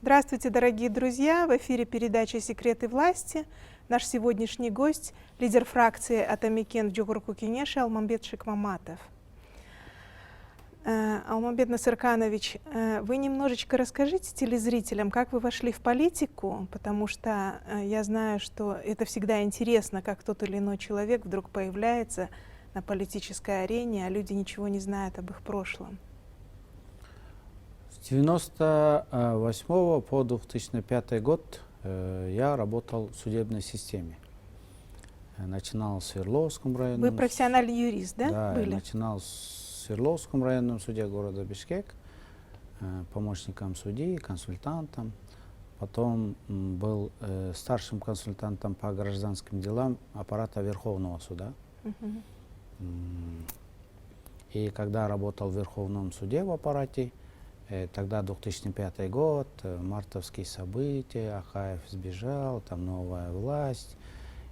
Здравствуйте, дорогие друзья! В эфире передача «Секреты власти». Наш сегодняшний гость – лидер фракции Атамекен в Жогорку Кенеше Алмамбет Шикмаматов. Алмамбет Насырканович, вы немножечко расскажите телезрителям, как вы вошли в политику, потому что я знаю, что это всегда интересно, как тот или иной человек вдруг появляется на политической арене, а люди ничего не знают об их прошлом. С 1998 по 2005 год я работал в судебной системе. Начинал в Свердловском районе. Вы профессиональный юрист, да? Да, были? я начинал в Свердловском районном суде города Бишкек, помощником судьи, консультантом. Потом был старшим консультантом по гражданским делам аппарата Верховного суда. И когда работал в Верховном суде в аппарате, тогда 2005 год, мартовские события, Акаев сбежал, там новая власть,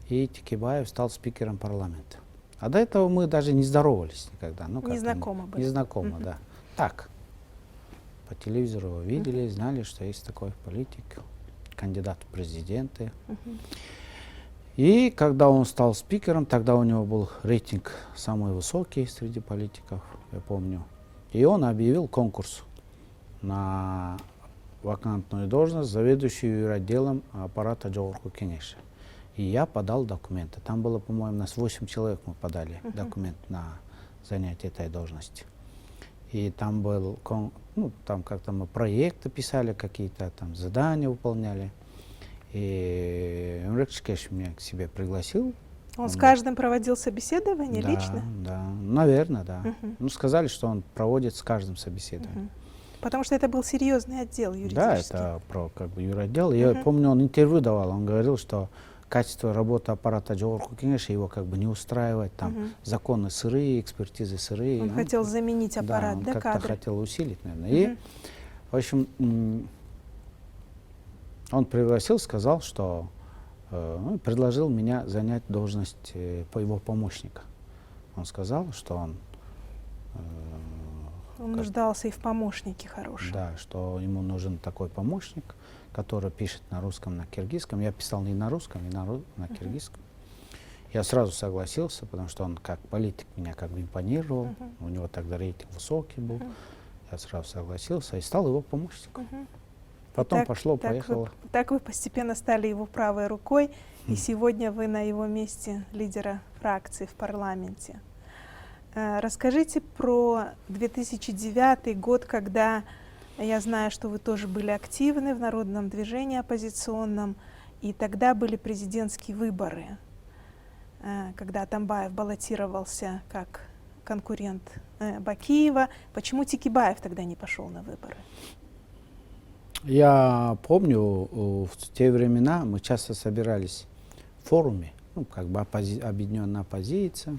и Текебаев стал спикером парламента. А до этого мы даже не здоровались никогда. Ну, не знакомы были. Не знакомы, да. Так, по телевизору его видели, знали, что есть такой политик, кандидат в президенты. И когда он стал спикером, тогда у него был рейтинг самый высокий среди политиков, я помню. И он объявил конкурс на вакантную должность заведующую юротделом аппарата Жогорку Кенеше. И я подал документы. Там было, по-моему, нас 8 человек мы подали документ на занятие этой должности. И там был, ну, там как-то мы проекты писали какие-то, там задания выполняли. И Эмрек Шикеш меня к себе пригласил. Он с каждым проводил собеседование лично? Да, наверное, да. Ну, сказали, что он проводит с каждым собеседование. Потому что это был серьезный отдел юридический. Да, это про как бы юротдел. Я помню, он интервью давал, он говорил, что качество работы аппарата Жогорку Кенеше его как бы не устраивает, там законы сырые, экспертизы сырые. Он хотел заменить аппарат, он да, как-то кадры. хотел усилить, наверное. И, в общем, он пригласил, сказал, что предложил меня занять должность по его помощника. Он сказал, что он нуждался и в помощнике хорошем. Да, что ему нужен такой помощник, который пишет на русском, на киргизском. Я писал не на русском, и на киргизском. Я сразу согласился, потому что он как политик меня как бы импонировал. У него тогда рейтинг высокий был. Я сразу согласился и стал его помощником. Потом пошло-поехало. Так вы постепенно стали его правой рукой, и сегодня вы на его месте лидера фракции в парламенте. Расскажите про 2009 год, когда я знаю, что вы тоже были активны в народном движении оппозиционном, и тогда были президентские выборы, когда Атамбаев баллотировался как конкурент Бакиева. Почему Текебаев тогда не пошел на выборы? Я помню, в те времена мы часто собирались в форуме, ну, как бы объединенная оппозиция.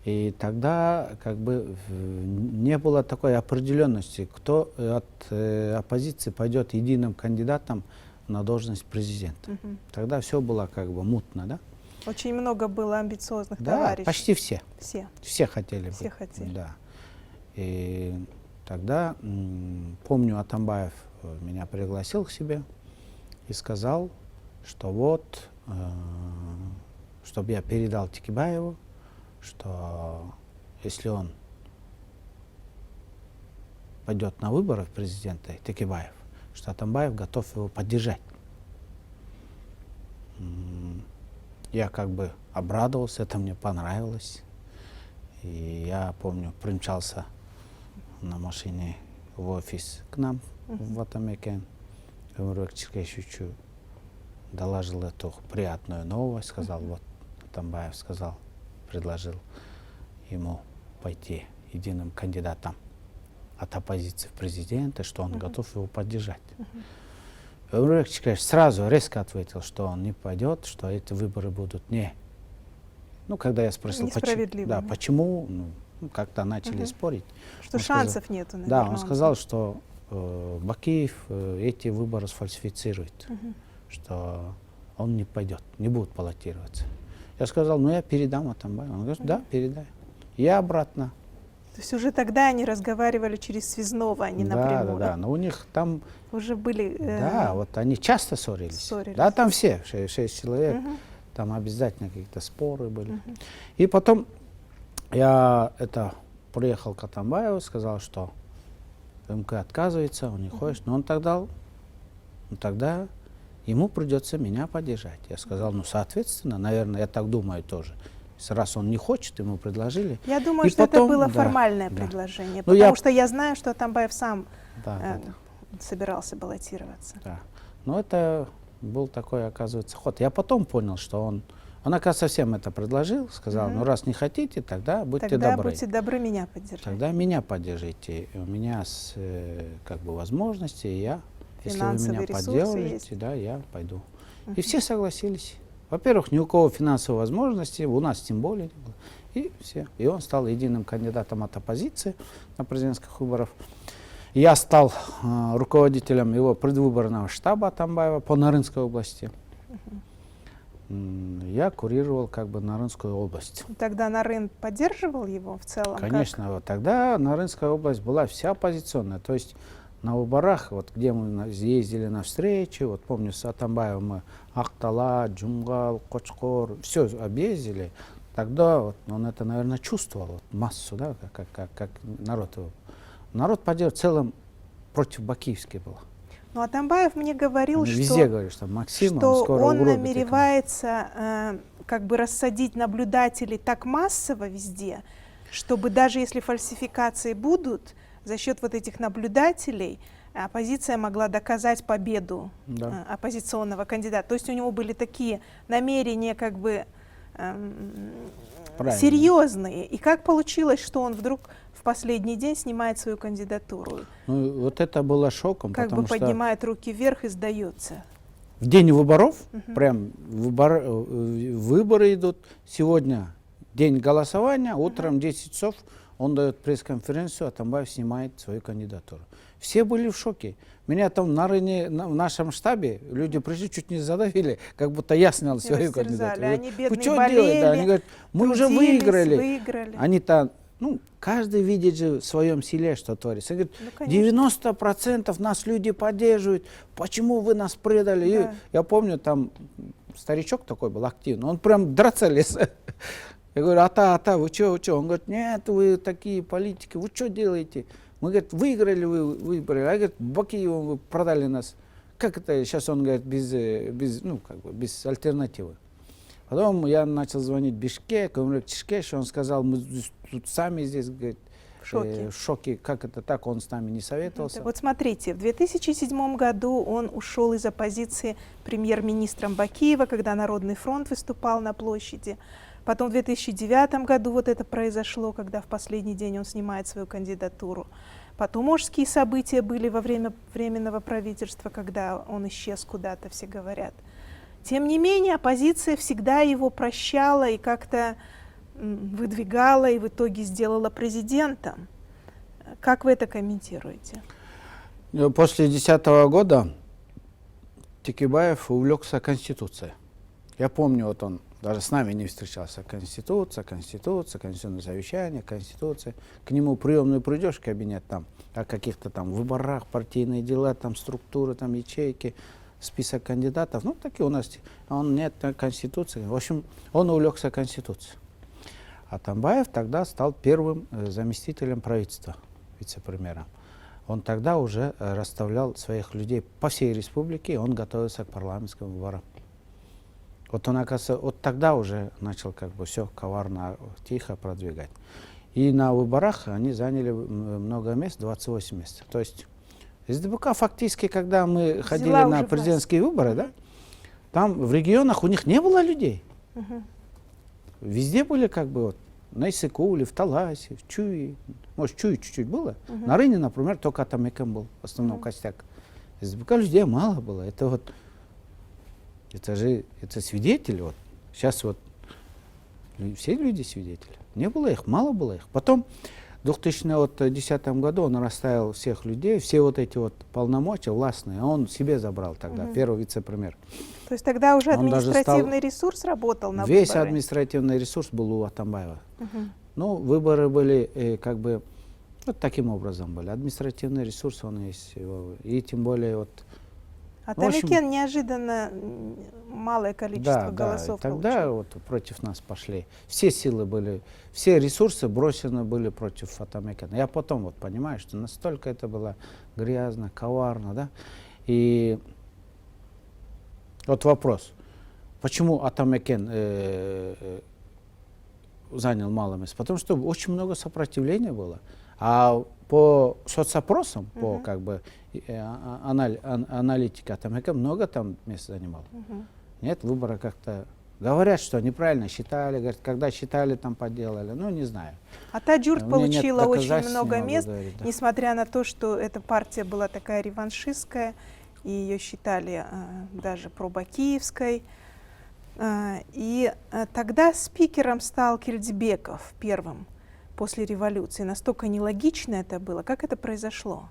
И тогда как бы не было такой определенности, кто от оппозиции пойдет единым кандидатом на должность президента. Тогда все было как бы мутно, да? Очень много было амбициозных товарищей. Да, почти все. Все хотели быть. Все хотели. Да. И тогда, помню, Атамбаев меня пригласил к себе и сказал, что вот, чтобы я передал Текебаеву, что если он пойдет на выборы в президенты, Текебаев, что Атамбаев готов его поддержать. Я как бы обрадовался, это мне понравилось. И я помню, примчался на машине в офис к нам в Атамекен. Эмрек Шикеш доложил эту приятную новость, сказал, вот Атамбаев сказал, предложил ему пойти единым кандидатом от оппозиции в президенты, что он готов его поддержать. Эмрек Шикеш сразу резко ответил, что он не пойдет, что эти выборы будут не... Ну, когда я спросил, почему, ну, как-то начали спорить. Что шансов нету, наверное. Да, он сказал, что Бакиев эти выборы сфальсифицирует, что он не пойдет, не будет баллотироваться. Я сказал, ну я передам Атамбаеву. Он говорит, да, передай. Я обратно То есть уже тогда они разговаривали через связного, а не Да, напрямую. да, да. Но у них там, Уже были... да, вот они часто ссорились. ссорились. Да, там все, 6 человек, Мгм. там обязательно какие-то споры были. Мгм. И потом я приехал к Атамбаеву, сказал, что МК отказывается, он не хочет. Но он тогда ему придется меня поддержать. Я сказал, ну, соответственно, наверное, я так думаю тоже. Раз он не хочет, ему предложили. Я думаю, И что потом, это было да, формальное да. предложение, Ну, потому что я знаю, что Атамбаев сам Да, да, да. собирался баллотироваться. Да. Но это был такой, оказывается, ход. Я потом понял, что он, оказывается, всем это предложил, сказал, ну, раз не хотите, тогда будьте Тогда добры. будьте добры меня поддержать. Тогда меня поддержите. У меня как бы возможности, я, если вы Финансовые меня ресурсы поддержите, есть. да, я пойду. И все согласились. Во-первых, ни у кого финансовой возможности, у нас тем более не было. И все. И он стал единым кандидатом от оппозиции на президентских выборах. Я стал руководителем его предвыборного штаба Атамбаева по Нарынской области. Я курировал как бы Нарынскую область. Тогда Нарын поддерживал его в целом? Конечно, вот тогда Нарынская область была вся оппозиционная. То есть на выборах, вот где мы ездили на встречи, вот помню, с Атамбаевым мы Ахтала, Джумгал, Кочкор, все объездили. Тогда вот, он это, наверное, чувствовал, вот, массу, да, как народ его. Народ поддерживал, в целом против Бакиевской был. Но Атамбаев мне говорил, Они что, везде говорят, что Максим, что скоро он угробит намеревается как бы рассадить наблюдателей так массово везде, чтобы даже если фальсификации будут, за счет вот этих наблюдателей оппозиция могла доказать победу Да. оппозиционного кандидата. То есть у него были такие намерения как бы Правильно. серьезные. И как получилось, что он вдруг в последний день снимает свою кандидатуру? Ну, вот это было шоком, Как потому бы что поднимает руки вверх и сдается. в день выборов, Мгм. прям выборы идут, сегодня день голосования, утром 10 часов он дает пресс-конференцию, Атамбаев снимает свою кандидатуру. Все были в шоке. Меня там на районе, в нашем штабе люди пришли, чуть не задавили, как будто я снял свою растерзали. кандидатуру. Они, Вы бедные, что болели, делаете? Они говорят, мы уже трудились, выиграли. выиграли. Они-то, ну, каждый видит же в своем селе, что творится. Они Ну, говорят, конечно. 90% нас люди поддерживают, почему вы нас предали? Да. И я помню, там старичок такой был активный, он прям драться лез. Я говорю, ата, вы что? Он говорит, нет, вы такие политики, вы что делаете? Мы, говорит, выиграли вы выборы, а говорит, Бакиевым вы продали нас. Как это сейчас, он говорит, без альтернативы. Потом я начал звонить в Бишкек, он говорит, он сказал, мы тут сами здесь, говорит, В шоке. как это так, он с нами не советовался. Вот смотрите, в 2007 году он ушел из оппозиции премьер-министром Бакиева, когда Народный фронт выступал на площади. Потом в 2009 году вот это произошло, когда в последний день он снимает свою кандидатуру. Потом ожские события были во время временного правительства, когда он исчез куда-то, все говорят. Тем не менее, оппозиция всегда его прощала и как-то выдвигала, и в итоге сделала президентом. Как вы это комментируете? После 2010 года Текебаев увлекся Конституцией. Я помню, вот он даже с нами не встречался. Конституционное совещание, Конституция. К нему приемную придешь в кабинет, там, о каких-то там выборах, партийные дела, там, структуры, там, ячейки, список кандидатов. Ну, такие у нас. Он нет Конституции. В общем, он увлекся Конституцией. Атамбаев тогда стал первым заместителем правительства, вице-премьером. Он тогда уже расставлял своих людей по всей республике, и он готовился к парламентским выборам. Вот он, оказывается, вот тогда уже начал как бы все коварно, тихо продвигать. И на выборах они заняли много мест, 28 мест. То есть СДПК фактически, когда мы ходили на президентские выборы, да, там в регионах у них не было людей. Везде были как бы вот на Иссыкуле, в Таласе, в Чуе. Может, Чуе чуть-чуть было. На Рыне, например, только Атамекем был в основном костяк. СДПК людей мало было. Это вот, это свидетели. Вот. Сейчас вот все люди свидетели. Не было их, мало было их. Потом в 2010 году он расставил всех людей, все вот эти вот полномочия властные, он себе забрал тогда, первый вице-премьер. То есть тогда уже Он даже административный ресурс работал на Весь выборы? административный ресурс был у Атамбаева. Ну, выборы были как бы вот таким образом были. Административный ресурс он есть. И тем более вот... А ну, в общем, Томикен неожиданно малое количество да, голосов и тогда получил. вот против нас пошли. Все силы были, все ресурсы брошены были против Атамекена. Я потом вот понимаю, что настолько это было грязно, коварно, да. И вот вопрос, почему Атамекен занял малое место? Потому что очень много сопротивления было. А по соцопросам, по как бы аналитике Атамекен много там мест занимал. Нет, выборы как-то говорят, что неправильно считали, говорят, когда считали, там подделали, ну не знаю. А Таджурт У меня нет получила очень доказательств, не много могу мест, говорить, да. несмотря на то, что эта партия была такая реваншистская, и ее считали даже пробакиевской. Тогда спикером стал Кильдибеков первым после революции. Настолько нелогично это было. Как это произошло?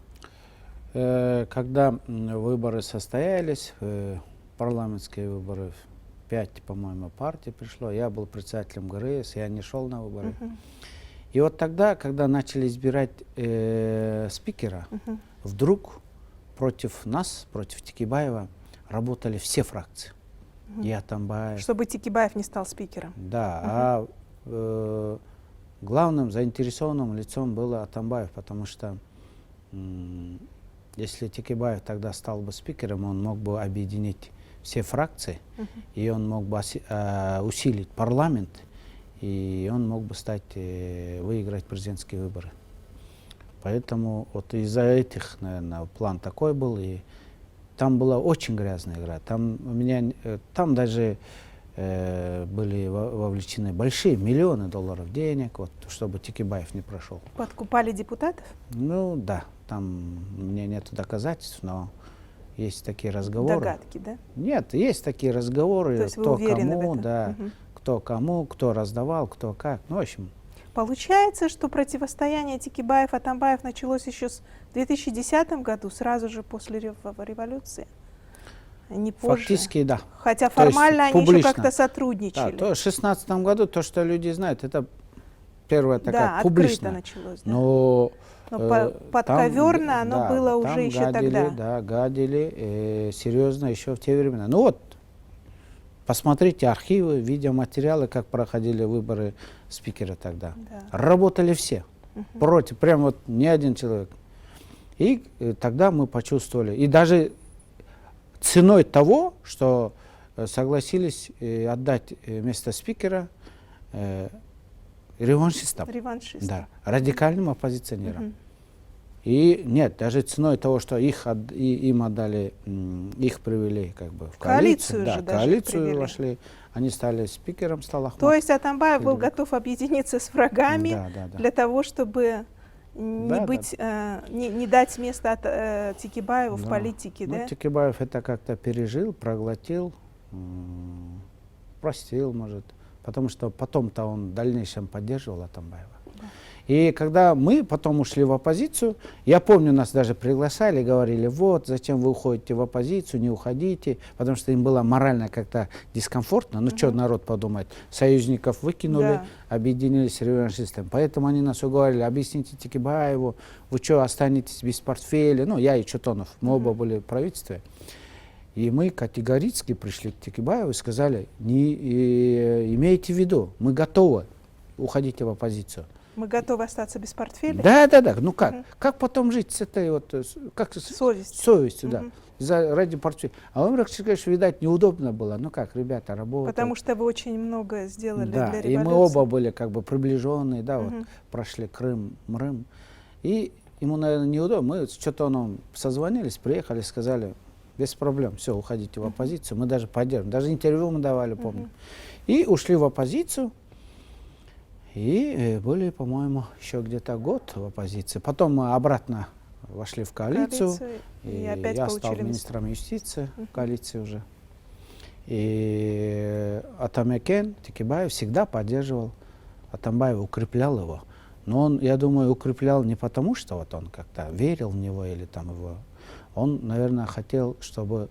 Когда выборы состоялись, парламентские выборы, 5, по-моему, партий пришло, я был председателем ГРС, я не шел на выборы. И вот тогда, когда начали избирать спикера, вдруг против нас, против Текибаева, работали все фракции. И Атамбаев. Чтобы Текибаев не стал спикером. Да, главным заинтересованным лицом был Атамбаев, потому что если Текибаев тогда стал бы спикером, он мог бы объединить все фракции, и он мог бы усилить парламент, и он мог бы выиграть президентские выборы. Поэтому вот из-за этих, наверное, план такой был, и там была очень грязная игра. Там даже были вовлечены большие миллионы долларов денег, вот, чтобы Текибаев не прошел. Подкупали депутатов? Ну да, там у меня нет доказательств, но есть такие разговоры. Догадки, да? Нет, есть такие разговоры, То есть вы кто уверены в кому, этом? да, кто кому, кто раздавал, кто как. Ну, в общем. Получается, что противостояние Текибаев-Атамбаев началось еще в 2010 году, сразу же после революции, не позже. Фактически, да. Хотя То есть формально они еще публично. как-то сотрудничали. Да, то в 2016 году, то, что люди знают, это первая такая да, публичная. открыто началось. Да. Но подковерно оно да, было там уже еще гадили, тогда. Да, гадили серьезно еще в те времена. Ну вот, посмотрите архивы, видеоматериалы, как проходили выборы спикера тогда. Да. Работали все. Против, прям вот ни один человек. И тогда мы почувствовали. И даже ценой того, что согласились отдать место спикера реваншистам. Реваншистам. Да, радикальным оппозиционерам. И нет, даже ценой того, что им отдали, их привели как бы в коалицию. Коалицию Да, же даже коалицию привели. вошли, они стали спикером, стал Ахмад. То есть Атамбаев был Кильдибеков. готов объединиться с врагами Да. для того, чтобы не дать место Текибаеву в политике, Ну, да? Текибаев это как-то пережил, проглотил, простил, может. Потому что потом-то он в дальнейшем поддерживал Атамбаева. Да. И когда мы потом ушли в оппозицию, я помню, нас даже приглашали, говорили, вот, зачем вы уходите в оппозицию, не уходите, потому что им было морально как-то дискомфортно. Ну, что народ подумает, союзников выкинули, Да. объединились с реваншистами. Поэтому они нас уговорили, объясните Текибаеву, вы что, останетесь без портфеля? Ну, я и Чотонов, мы оба были в правительстве. И мы категорически пришли к Текибаеву и сказали, не имейте в виду, мы готовы, уходите в оппозицию. Мы готовы остаться без портфеля? Да. Ну как? Как потом жить с этой вот, как Совестью. совестью, да, ради портфеля. А он, конечно, видать, неудобно было. Ну как, ребята, работают. Потому что вы очень много сделали да, для и революции. мы оба были как бы приближенные, да, вот прошли Крым, Мрым. И ему, наверное, неудобно. Мы с Чотоновым созвонились, приехали, сказали, без проблем, все, уходите в оппозицию. Мы даже поддержим. Даже интервью мы давали, помню. И ушли в оппозицию. И были, по-моему, еще где-то год в оппозиции. Потом мы обратно вошли в коалицию. И опять я стал получили министром юстиции в коалиции уже. И Атамекен, Текибаев всегда поддерживал Атамбаева, укреплял его. Но он, я думаю, укреплял не потому, что вот он как-то верил в него или там его. Он, наверное, хотел, чтобы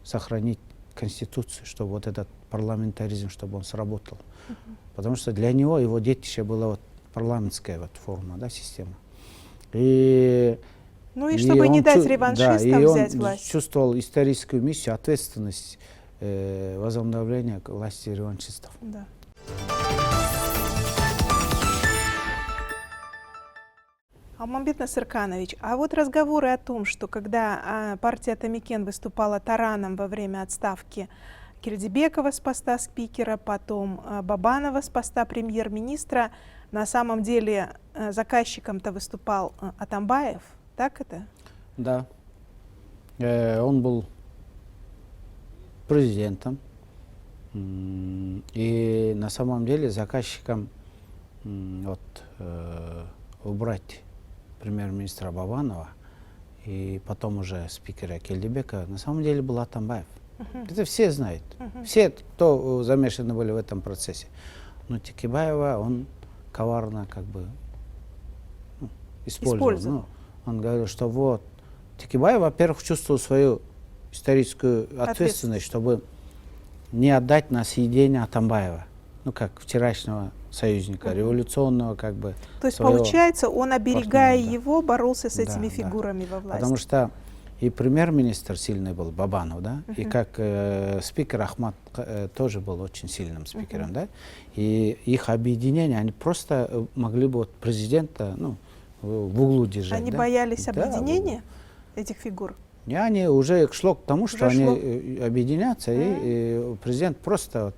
сохранить Конституцию, чтобы вот этот парламентаризм, чтобы он сработал. Потому что для него его детище было вот парламентская вот форма, да, система. И Ну и чтобы не он дать да, реваншистам и он взять власть. чувствовал историческую миссию, ответственность возобновления власти реваншистов. Да. Алмамбет Насырканович, а вот разговоры о том, что когда партия Атамекен выступала тараном во время отставки Кильдибекова с поста спикера, потом Бабанова с поста премьер-министра, на самом деле заказчиком-то выступал Атамбаев, так это? Да. Он был президентом. И на самом деле заказчиком убрать премьер-министра Бабанова и потом уже спикера Кильдибека на самом деле был Атамбаев. Это все знают. Все, кто замешаны были в этом процессе. Но Текебаева он коварно как бы использовал. Ну, он говорил, что вот Текебаев, во-первых, чувствовал свою историческую ответственность, чтобы не отдать на съедение Атамбаева. Ну, как вчерашнего союзника, революционного как бы. То есть, получается, он, оберегая партнера, да. его, боролся с этими Да, фигурами во власти. Потому что и премьер-министр сильный был, Бабанов, да, и как спикер Ахмат тоже был очень сильным спикером, да, и их объединение, они просто могли бы вот президента, ну, в углу держать. Они да? боялись Да, объединения этих фигур? И они уже шло к тому, что Уже они объединятся, и президент просто вот.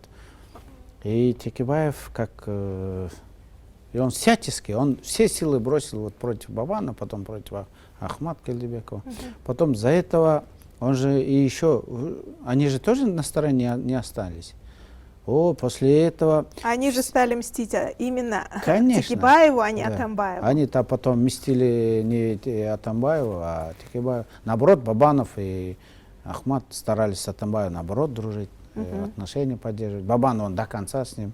И Текебаев, как и он всячески, он все силы бросил вот против Бабана, потом против Ахмат Кильдибекова. Потом за этого он же и еще, они же тоже на стороне не остались. После этого... Они же стали мстить именно Конечно, Текебаеву, а не да. Атамбаеву. Они-то потом мстили не Атамбаеву, а Текебаеву. Наоборот, Бабанов и Ахмат старались с Атамбаевым, наоборот, дружить, отношения поддерживать. Бабанов, он до конца с ним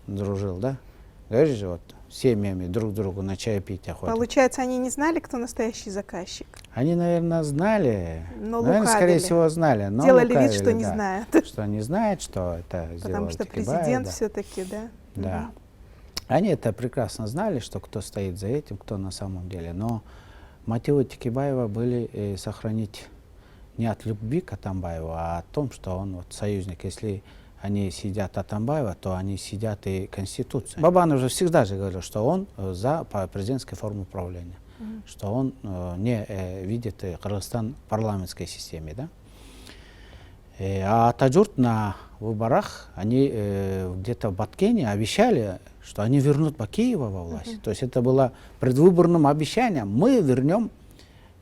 дружил, да? Говоришь же, вот, семьями друг другу на чай пить охоту. Получается, они не знали, кто настоящий заказчик? Они, наверное, знали. Но наверное, лукавили. скорее всего, знали. Но Делали лукавили, вид, что не да. знают. Что не знают, что это сделал Потому что Текебаев, президент да. все-таки, да? Да. Они это прекрасно знали, что кто стоит за этим, кто на самом деле. Но мотивы Текебаева были сохранить не от любви к Атамбаеву, а о том, что он вот союзник. Если они сидят Атамбаева, то они сидят и Конституцию. Бабанов же всегда же говорил, что он за президентской форму управления, что он не видит Кыргызстан в парламентской системе. Да? А Атаджурт на выборах, они где-то в Баткене обещали, что они вернут Бакиева во власть. То есть это было предвыборным обещанием. Мы вернем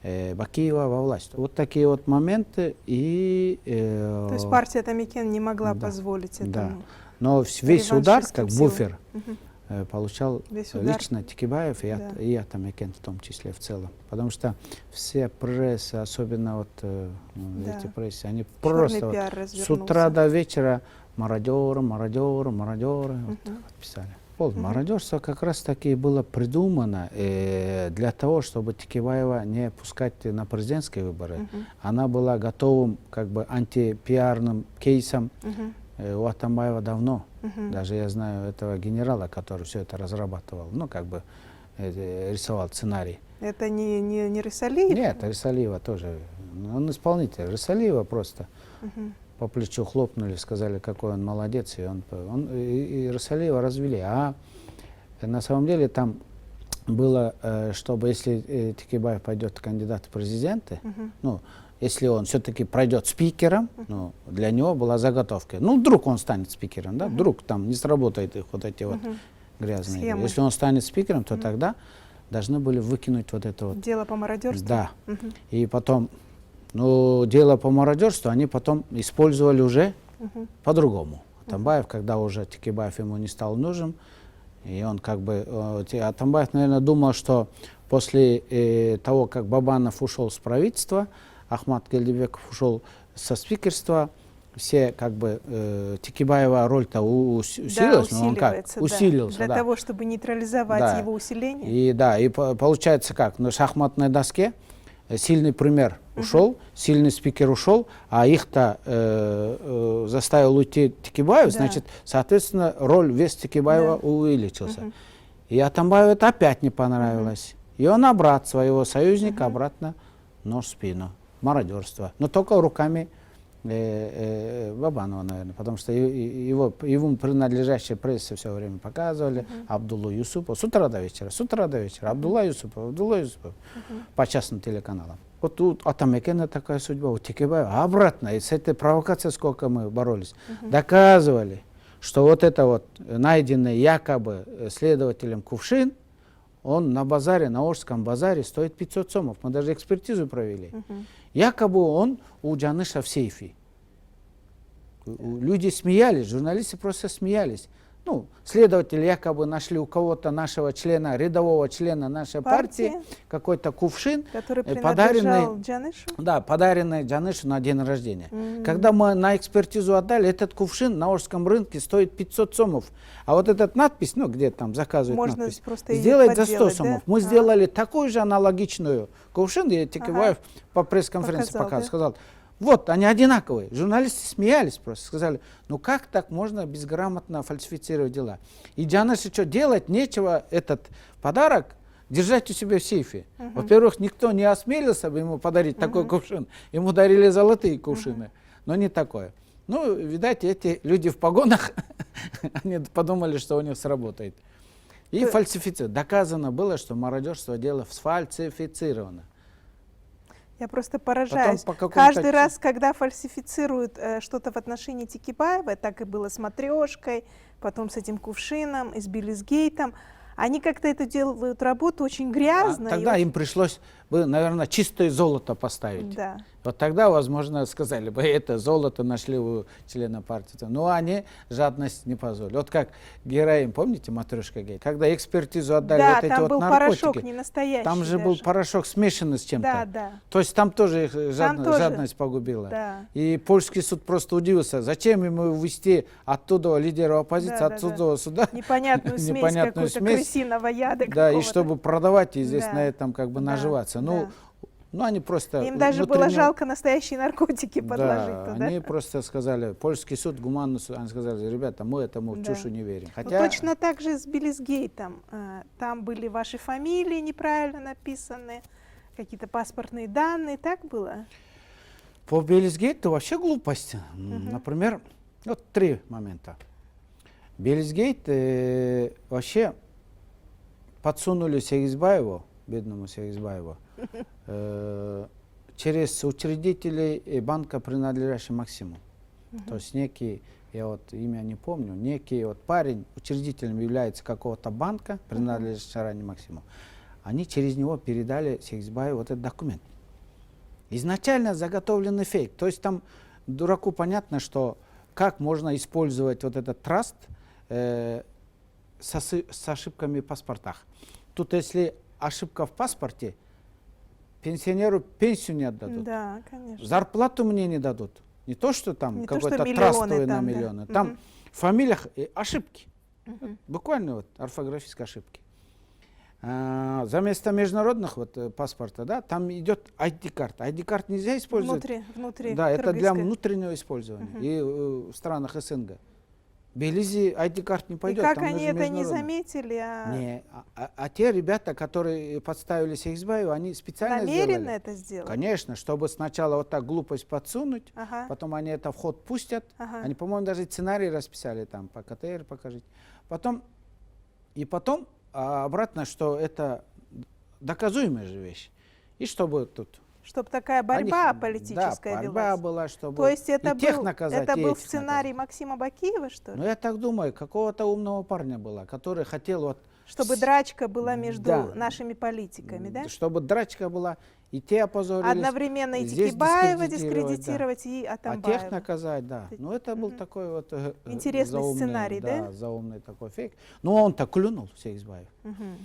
Бакиева во власть. Вот такие вот моменты. То есть партия Атамекен не могла позволить этому. Да. Но весь удар, как буфер, получал лично Текебаев и Атамекен в том числе в целом. Потому что все прессы, особенно вот эти прессы, они просто вот с утра до вечера мародеры, мародеры, мародеры вот писали. Мародерство как раз таки было придумано для того, чтобы Текебаева не пускать на президентские выборы. Она была готовым как бы антипиарным кейсом у Атамбаева давно. Даже я знаю этого генерала, который все это разрабатывал, ну как бы рисовал сценарий. Это не Рысалиев? Нет, Рысалиева тоже. Он исполнитель. Рысалиева просто по плечу хлопнули, сказали, какой он молодец, и Рысалиева развели. А на самом деле там было, чтобы если Текебаев пойдет кандидат в президенты, ну, если он все-таки пройдет спикером, ну, для него была заготовка. Ну, вдруг он станет спикером, да, вдруг там не сработает их вот эти вот грязные. Схемы. Если он станет спикером, то тогда должны были выкинуть вот это вот. Дело по мародерству? Да. И потом, ну, дело по мародерству они потом использовали уже по-другому. Атамбаев, когда уже Текебаев ему не стал нужен, и он как бы, Атамбаев, наверное, думал, что после того, как Бабанов ушел с правительства, Ахмат Кильдибеков ушел со спикерства, все как бы Текебаева роль-то усилилась, но он как усилился. Для того, чтобы нейтрализовать его усиление. И получается как, на шахматной доске сильный пример ушел, сильный спикер ушел, а их-то заставил уйти Текебаев, значит, соответственно, вес Текебаева увеличился. И Атамбаеву это опять не понравилось. И он обратно своего союзника обратно нож в спину. Мародерство. Но только руками Бабанова, наверное, потому что ему принадлежащая пресса все время показывали. Абдуллу Юсупов с утра до вечера, Абдулла Юсупов, по частным телеканалам. Вот тут Атамекена такая судьба, у Текебаева обратно. И с этой провокацией сколько мы боролись. Доказывали, что вот это вот найденный якобы следователем кувшин, он на базаре, на Ожском базаре стоит 500 сомов. Мы даже экспертизу провели. Якобы он у Джаныша в сейфе. Люди смеялись, журналисты просто смеялись. Ну, следователи якобы нашли у кого-то нашего члена, рядового члена нашей партии какой-то кувшин, который подаренный Джанышу? Да, подаренный Джанышу на день рождения. Когда мы на экспертизу отдали, этот кувшин на Ожском рынке стоит 500 сомов. А вот эта надпись, ну, где там заказывают можно надпись, просто сделать за 100 сомов. Да? Мы сделали такую же аналогичную кувшин, и Текебаев по пресс-конференции показал, сказал, вот, они одинаковые. Журналисты смеялись просто, сказали, ну как так можно безграмотно фальсифицировать дела? И Джанышу что, делать нечего этот подарок держать у себя в сейфе. Во-первых, никто не осмелился бы ему подарить такой кувшин. Ему дарили золотые кувшины, но не такое. Ну, видать, эти люди в погонах, они подумали, что у них сработает. И фальсифицировано. Доказано было, что мародерство дело сфальсифицировано. Я просто поражаюсь. Потом Каждый раз, когда фальсифицируют что-то в отношении Текебаева, так и было с матрешкой, потом с этим кувшином, и с Белизгейтом, они как-то это делают работу очень грязно. Тогда им пришлось бы, наверное, чистое золото поставить. Да. Вот тогда, возможно, сказали бы, это золото нашли у члена партии. Но они жадность не позволили. Вот как героин, помните, матрешка гей? Когда экспертизу отдали Да, вот эти там вот был наркотики, порошок не настоящий. там же был порошок смешанный с чем-то. Да, да. То есть там тоже их тоже. жадность погубила. Да. И польский суд просто удивился, зачем ему ввести оттуда лидера оппозиции, Да, оттуда сюда. Непонятную смесь какую-то крысиного яда. Да, и чтобы продавать и здесь Да. на этом как бы Да, наживаться. да. Ну, они просто... Им даже было жалко настоящие наркотики подложить Да, туда. они просто сказали, польский суд, гуманный суд, они сказали, ребята, мы этому Да. чушу не верим. Ну, Хотя, точно так же с Белизгейтом. Там были ваши фамилии неправильно написаны, какие-то паспортные данные, так было? по Белизгейту вообще глупость. Например, вот 3 момента. Белизгейт вообще подсунули Сегизбаеву, бедному Сегизбаеву, через учредителей банка, принадлежащего Максиму. То есть некий, я вот имя не помню, некий вот парень учредителем является какого-то банка, принадлежащего ранее Максиму. Они через него передали Сегизбаеву вот этот документ. Изначально заготовленный фейк. То есть там дураку понятно, что как можно использовать вот этот траст с ошибками в паспортах. Тут если ошибка в паспорте, пенсионеру пенсию не отдадут. Да, конечно. Зарплату мне не дадут. Не то, что там какой-то миллионы трастовый на там, да. миллионы. Там в фамилиях ошибки. Буквально вот орфографические ошибки. За место международных вот паспорта, да, там идет ID-карта. ID-карт нельзя использовать. Внутри. Да, это для кыргызской. внутреннего использования. И в странах СНГ. В Белизе ID-карт не И пойдет. как там они нужно это не международный. заметили? Не, те ребята, которые подставили Сегизбаеву, они специально Намеренно сделали. это сделали? Конечно, чтобы сначала вот так глупость подсунуть, Ага. потом они это в ход пустят. Ага. Они, по-моему, даже сценарий расписали там, по КТР покажите. Потом обратно, что это доказуемая же вещь. И чтобы тут... Чтобы такая борьба Они- политическая да, борьба велась. была, чтобы То есть это и тех был, наказать, это и был этих сценарий наказать. Максима Бакиева, что ли? Ну, я так думаю, какого-то умного парня была, который хотел вот... Чтобы драчка была между Да. нашими политиками, да? Чтобы драчка была, и те опозорились. Одновременно и здесь Текебаева дискредитировать, дискредитировать, и А Атамбаева. тех наказать, да. Ну, это был такой вот... Интересный заумный, сценарий, да? Да, заумный такой фейк. Но он-то клюнул, Сегизбаев. Мгм.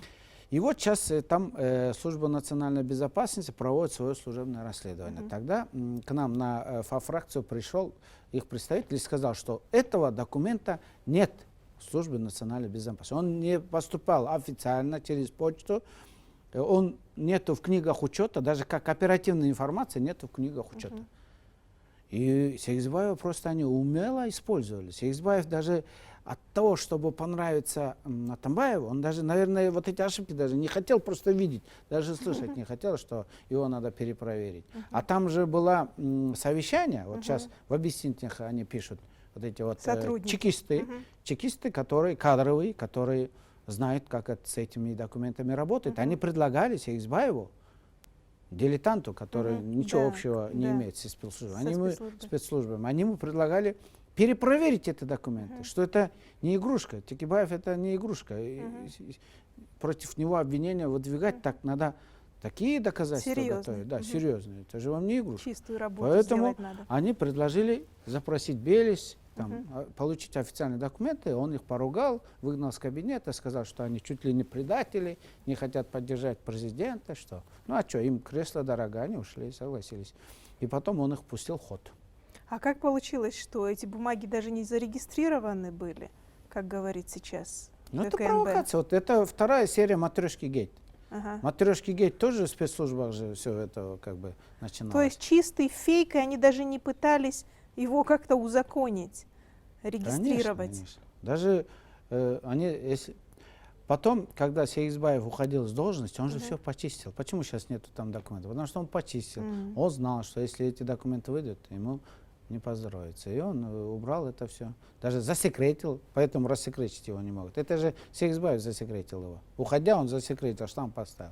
И вот сейчас там Служба национальной безопасности проводит свое служебное расследование. Тогда к нам на фракцию пришел их представитель и сказал, что этого документа нет в Службе национальной безопасности. Он не поступал официально через почту, он нету в книгах учета, даже как оперативная информация нету в книгах учета. И Сегизбаева просто они умело использовали. Сегизбаев даже от того, чтобы понравиться Атамбаеву, он даже, наверное, вот эти ошибки даже не хотел просто видеть, даже слышать не хотел, что его надо перепроверить. А там же было совещание, вот сейчас в объяснениях они пишут, вот эти вот чекисты, которые кадровые, которые знают, как с этими документами работать. Они предлагали Сегизбаеву, дилетанту, который ничего общего не имеет со спецслужбами, они ему предлагали перепроверить эти документы, что это не игрушка. Текибаев это не игрушка. Против него обвинения выдвигать так надо такие доказательства готовить. Да, серьезные. Это же вам не игрушка. Чистую работу Поэтому сделать надо. они предложили запросить Белис, получить официальные документы. Он их поругал, выгнал с кабинета, сказал, что они чуть ли не предатели, не хотят поддержать президента. Что? Ну а что, им кресло дорого, они ушли, согласились. И потом он их пустил в ход. А как получилось, что эти бумаги даже не зарегистрированы были, как говорит сейчас Ну это КНБ? провокация. Вот это вторая серия Матрешки Гейт. Ага. Матрешки Гейт тоже в спецслужбах же все это как бы начиналось. То есть чистый фейк, и они даже не пытались его как-то узаконить, регистрировать. Конечно. Даже они, если... Потом, когда Сегизбаев уходил с должности, он же все почистил. Почему сейчас нету там документов? Потому что он почистил. Он знал, что если эти документы выйдут, ему не поздоровится. И он убрал это все. Даже засекретил, поэтому рассекретить его не могут. Это же Сегизбаев засекретил его. Уходя, он засекретил, штамп поставил.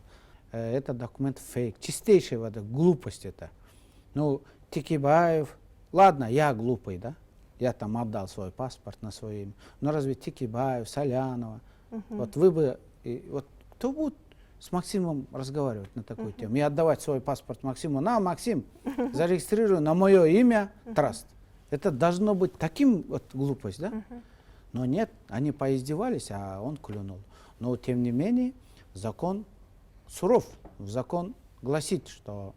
Это документ фейк. Чистейшая вода, глупость это. Ну, Текибаев, ладно, я глупый, да? Я там отдал свой паспорт на свое имя. Но разве Текибаев, Солянова, вот вы бы, вот кто будет с Максимом разговаривать на такую тему и отдавать свой паспорт Максиму? На, Максим, зарегистрируй на мое имя траст. Это должно быть таким вот глупость, да? Но нет, они поиздевались, а он клюнул. Но тем не менее, закон суров. Закон гласит, что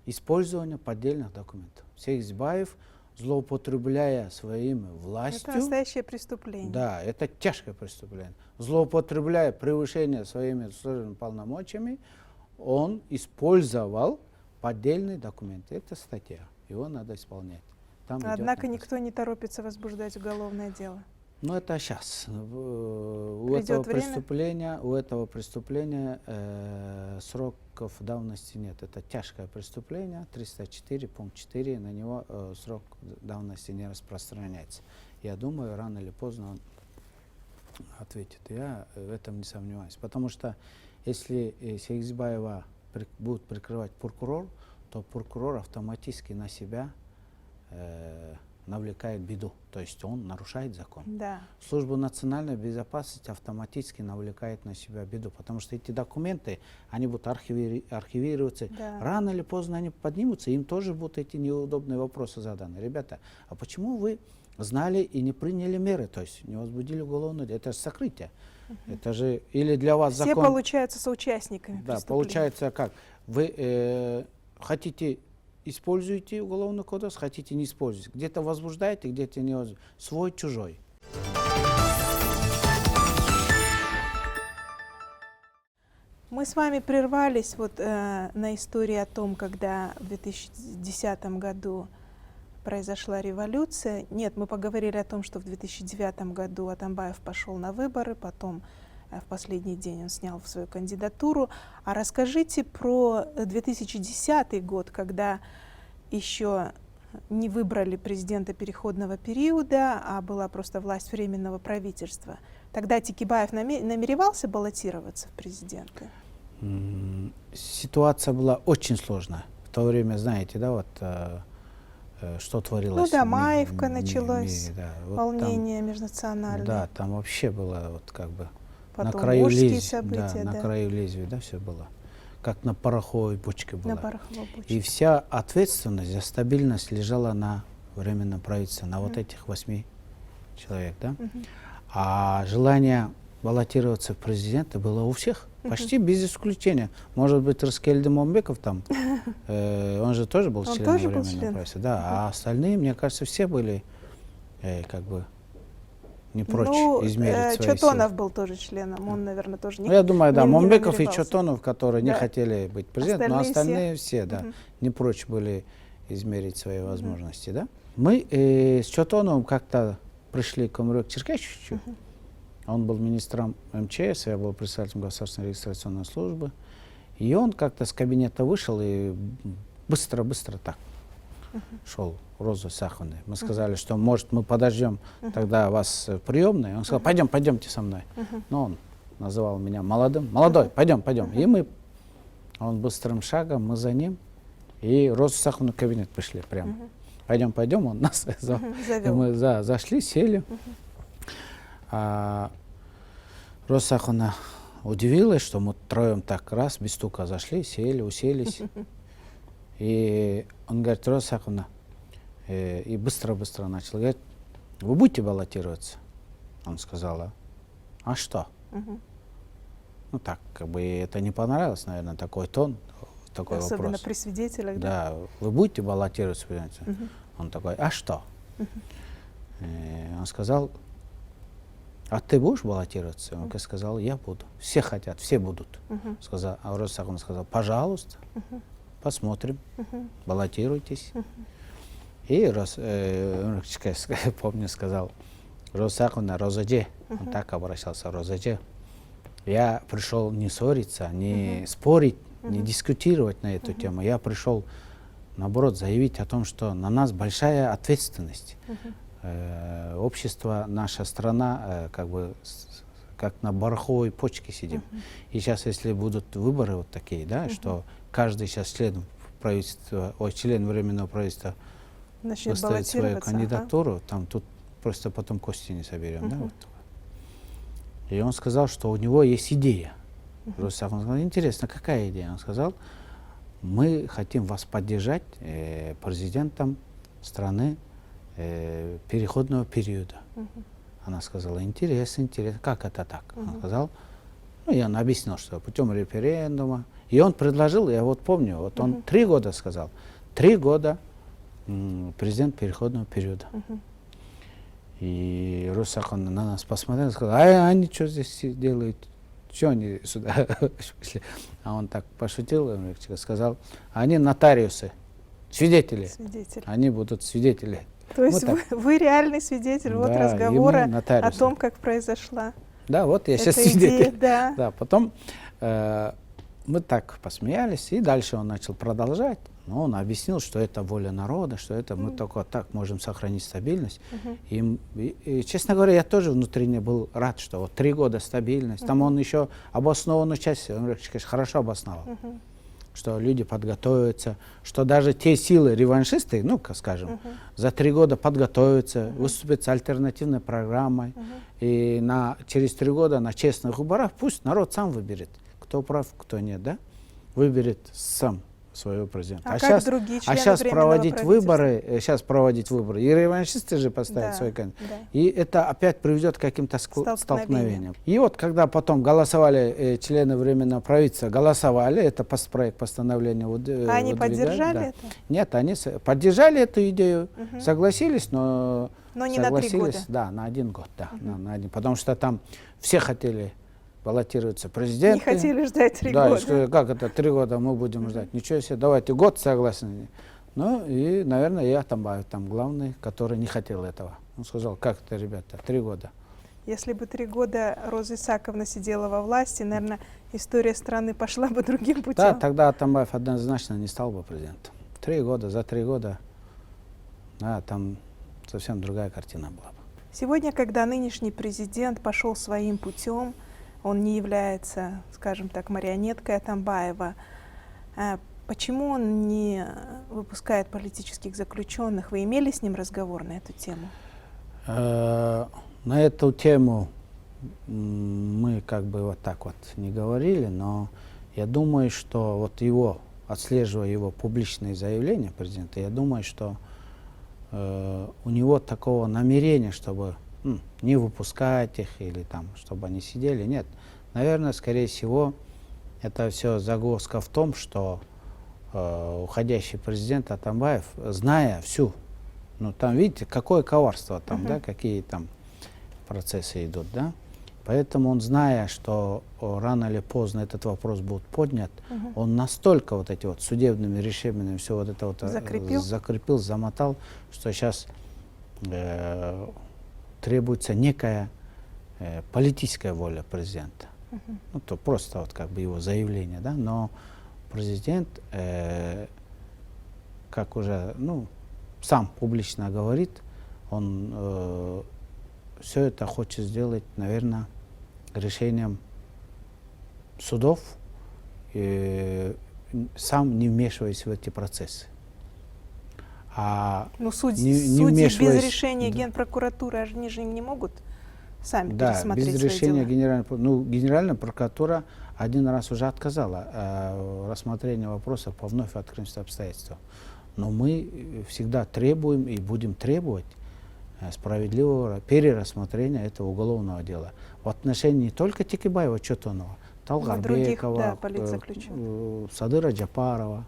использование поддельных документов. Сегизбаев, злоупотребляя своими властью... Это настоящее преступление. Да, это тяжкое преступление. Злоупотребляя превышение своими служебными полномочиями, он использовал поддельные документы. Это статья, его надо исполнять. Там Однако никто не торопится возбуждать уголовное дело. Ну это сейчас. У этого преступления сроков давности нет. Это тяжкое преступление, 304, пункт 4, на него срок давности не распространяется. Я думаю, рано или поздно он ответит. Я в этом не сомневаюсь. Потому что если Сегизбаева будет прикрывать прокурор, то прокурор автоматически на себя навлекает беду, то есть он нарушает закон. Да. Служба национальной безопасности автоматически навлекает на себя беду, потому что эти документы, они будут архивироваться. Да. Рано или поздно они поднимутся, им тоже будут эти неудобные вопросы заданы. Ребята, а почему вы знали и не приняли меры, то есть не возбудили уголовное дело? Это же сокрытие. Это же или для вас Все закон... получаются соучастниками Да, преступления. получается как? Вы хотите... Используйте уголовный кодекс, хотите не используйте. Где-то возбуждаете, где-то не возбуждаете. Свой, чужой. Мы с вами прервались на истории о том, когда в 2010 году произошла революция. Нет, мы поговорили о том, что в 2009 году Атамбаев пошел на выборы, потом в последний день он снял свою кандидатуру. А расскажите про 2010 год, когда еще не выбрали президента переходного периода, а была просто власть временного правительства. Тогда Текибаев намеревался баллотироваться в президенты? Ситуация была очень сложная. В то время, знаете, да, вот что творилось. Ну да, Маевка началось, да, вот волнение там, межнациональное. Да, там вообще было вот как бы Потом на краю лезвия, события, на краю лезвия, да, все было. Как на пороховой бочке было. На пороховой бочке. И вся ответственность за стабильность лежала на временном правительстве, на вот этих 8 человек, да. А желание баллотироваться в президенты было у всех, почти без исключения. Может быть, Рыскелди Момбеков там, он же тоже был членом временного правительства, да, а остальные, мне кажется, все были как бы не прочь измерить свои Чотонов силы. был тоже членом, он, наверное, тоже не. Ну, я думаю, да, Момбеков и намеревался. Чотонов, которые не хотели быть президентом, но остальные все, да, не прочь были измерить свои возможности, да. Мы с Чотоновым как-то пришли к Омурбеку Черкесовичу. Он был министром МЧС, я был представителем государственной регистрационной службы. И он как-то с кабинета вышел и быстро-быстро так шел Розу Исаковной. Мы сказали, что, может, мы подождем тогда вас в приемной. Он сказал, пойдемте со мной. Но он называл меня молодой, пойдем. И он быстрым шагом, мы за ним. И Розу Исаковну в кабинет пришли прямо. Пойдем, он нас завел. И мы зашли, сели. Роза Исаковна удивилась, что мы троем так раз, без стука зашли, сели, уселись. И он говорит, Роза Исаковна, и быстро-быстро начал говорить, вы будете баллотироваться? Он сказал, а что? Ну так, как бы это не понравилось, наверное, такой тон, такой Особенно вопрос. при свидетелях. Да, вы будете баллотироваться? Он такой, а что? Он сказал, а ты будешь баллотироваться? Он сказал, я буду. Все хотят, все будут. Сказал, а Роза Исаковна сказала, пожалуйста, посмотрим, баллотируйтесь. И помню, сказал, Роза Исаковна, Розадже, он так обращался, Розадже, я пришел не ссориться, не спорить, не дискутировать на эту тему. Я пришел, наоборот, заявить о том, что на нас большая ответственность. Общество, наша страна, как бы как на бараховой почке сидим. И сейчас, если будут выборы вот такие, да, что каждый сейчас член правительства, член Временного правительства выставит свою кандидатуру, там тут просто потом кости не соберем. Да, вот. И он сказал, что у него есть идея. Он сказал, интересно, какая идея? Он сказал, мы хотим вас поддержать президентом страны переходного периода. Она сказала, интересно, как это так? Он сказал, ну, я объяснил, что путем референдума. И он предложил, я вот помню, вот он 3 года сказал, 3 года президент переходного периода. И Роза Исаковна на нас посмотрела и сказала, а они что здесь делают? Что они сюда пришли? А он так пошутил, сказал, они нотариусы, свидетели. Они будут свидетели. То есть вы реальный свидетель вот разговора о том, как произошла. Да, вот я сейчас свидетель. Да, потом мы так посмеялись, и дальше он начал продолжать. Но он объяснил, что это воля народа, что это мы только так можем сохранить стабильность. И, честно говоря, я тоже внутренне был рад, что вот 3 года стабильность. Там он еще обоснованную часть, он, конечно, хорошо обосновал. Что люди подготовятся, что даже те силы реваншисты, ну, скажем, за 3 года подготовятся, выступят с альтернативной программой. И через 3 года на честных выборах пусть народ сам выберет, кто прав, кто нет, да? Выберет сам своего президента. А сейчас проводить выборы, и реваншисты же поставят свой кандидат. И это опять приведет к каким-то столкновениям. И вот когда потом голосовали члены Временного правительства, это проект постановления. Они поддержали это? Нет, они поддержали эту идею, согласились, но не на 3 года. Да, на 1 год, да, на 1, потому что там все хотели баллотируются президенты. Не хотели ждать 3 года. Да, как это 3 года мы будем ждать? Ничего себе, давайте год согласны. Ну и, наверное, я там главный, который не хотел этого. Он сказал, как это, ребята, 3 года. Если бы 3 года Роза Исаковна сидела во власти, наверное, история страны пошла бы другим путем. Да, тогда Атамбаев однозначно не стал бы президентом. 3 года, за 3 года, да, там совсем другая картина была бы. Сегодня, когда нынешний президент пошел своим путем, он не является, скажем так, марионеткой Атамбаева. Почему он не выпускает политических заключенных? Вы имели с ним разговор на эту тему? На эту тему мы как бы вот так вот не говорили, но я думаю, что вот отслеживая его публичные заявления президента, я думаю, что у него такого намерения, чтобы не выпускать их или там, чтобы они сидели. Нет. Наверное, скорее всего, это все загвоздка в том, что уходящий президент Атамбаев, зная всю, ну там, видите, какое коварство там, да, какие там процессы идут, да. Поэтому он, зная, что рано или поздно этот вопрос будет поднят, он настолько вот эти вот судебными решениями все вот это вот закрепил, замотал, что сейчас требуется некая политическая воля президента. Ну, то просто вот как бы его заявление, да, но президент, как уже, ну, сам публично говорит, он все это хочет сделать, наверное, решением судов, сам не вмешиваясь в эти процессы. Ну, судьи без решения Генпрокуратуры, они же не могут сами пересмотреть без свои решения дела. Генеральная прокуратура один раз уже отказала рассмотрение вопроса по вновь открытым обстоятельствам. Но мы всегда требуем и будем требовать справедливого перерассмотрения этого уголовного дела в отношении не только Текебаева, Чотонова, Талгарбекова, Садыра Джапарова,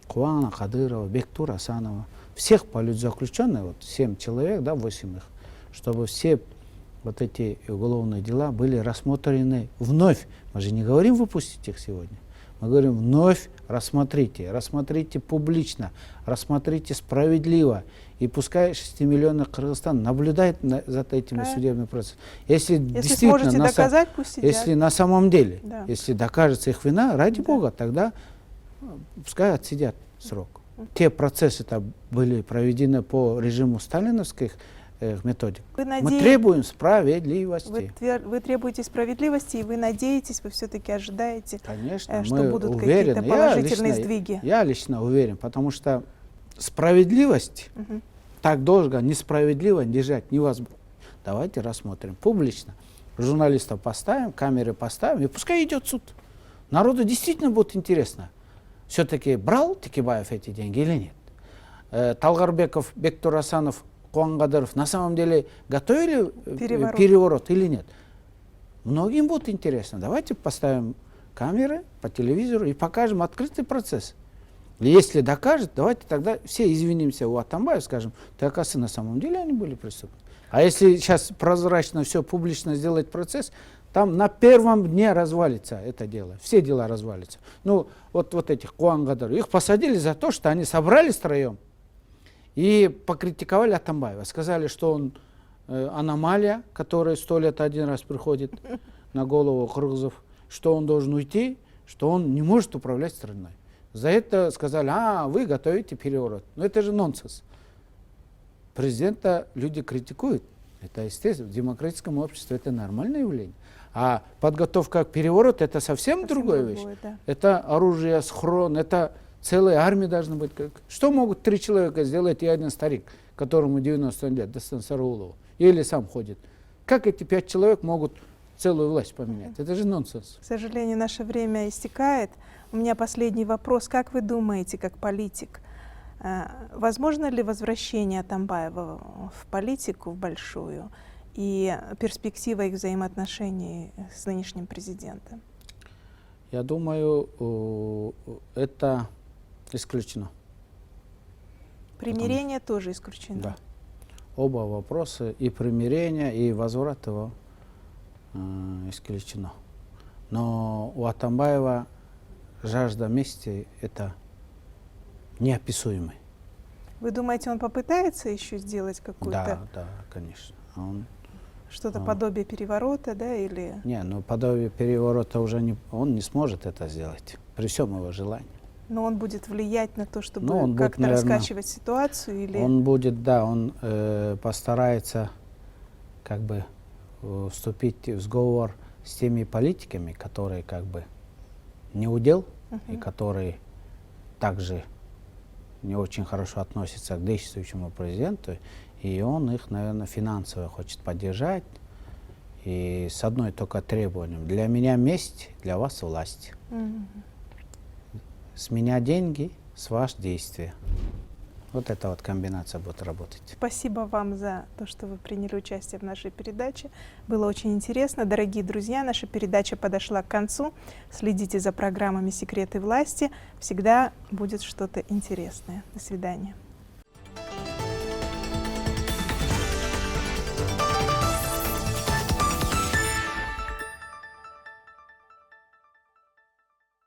Куана Кадырова, Бектура Асанова, всех политзаключенных, вот 7 человек, да, 8 их, чтобы все вот эти уголовные дела были рассмотрены вновь. Мы же не говорим выпустить их сегодня. Мы говорим, вновь рассмотрите публично, рассмотрите справедливо. И пускай 6-миллионный Кыргызстан наблюдает за этим судебным процессом. Если сможете доказать, пусть сидят. Если на самом деле, если докажется их вина, ради Бога, тогда пускай отсидят срок. Те процессы-то были проведены по режиму сталиновских методик. Мы требуем справедливости. Вы требуете справедливости, и вы надеетесь, вы все-таки ожидаете, конечно, что мы будут уверены, какие-то положительные сдвиги. Я лично уверен, потому что справедливость так долго несправедливо держать невозможно. Давайте рассмотрим публично. Журналистов поставим, камеры поставим, и пускай идет суд. Народу действительно будет интересно, все-таки брал Текебаев эти деньги или нет. Талгарбеков, Бектур Асанов, Куан Кадыров на самом деле готовили переворот или нет? Многим будет интересно. Давайте поставим камеры по телевизору и покажем открытый процесс. И если докажет, давайте тогда все извинимся у Атамбаева, скажем, так, оказывается, на самом деле они были преступны. А если сейчас прозрачно все публично сделать процесс, там на первом дне развалится это дело. Все дела развалятся. Ну, вот этих Куан Кадыров, их посадили за то, что они собрались втроем и покритиковали Атамбаева. Сказали, что он аномалия, которая 100 лет один раз приходит на голову кыргызов, что он должен уйти, что он не может управлять страной. За это сказали, вы готовите переворот. Но это же нонсенс. Президента люди критикуют. Это естественно. В демократическом обществе это нормальное явление. А подготовка к перевороту это совсем другая вещь. Да. Это оружие, схрон, это целая армия должна быть. Что могут 3 человека сделать и один старик, которому 90 лет, Дастан Сарыулову, или сам ходит? Как эти 5 человек могут целую власть поменять? Это же нонсенс. К сожалению, наше время истекает. У меня последний вопрос. Как вы думаете, как политик, возможно ли возвращение Атамбаева в политику, в большую, и перспектива их взаимоотношений с нынешним президентом? Я думаю, это исключено. Примирение тоже исключено? Да. Оба вопроса, и примирение, и возврат его исключено. Но у Атамбаева жажда мести – это неописуемый. Вы думаете, он попытается еще сделать какую-то… Да, конечно. Что-то подобие переворота, да, или… Не, подобие переворота уже он не сможет это сделать, при всем его желании. Но он будет влиять на то, чтобы как-то раскачивать ситуацию, или… Он будет, он постарается как бы вступить в сговор с теми политиками, которые как бы не удел, и которые также не очень хорошо относятся к действующему президенту, и он их, наверное, финансово хочет поддержать. И с одной только требованием: для меня месть, для вас власть. С меня деньги, с вас действия. Вот эта вот комбинация будет работать. Спасибо вам за то, что вы приняли участие в нашей передаче. Было очень интересно. Дорогие друзья, наша передача подошла к концу. Следите за программами «Секреты власти». Всегда будет что-то интересное. До свидания.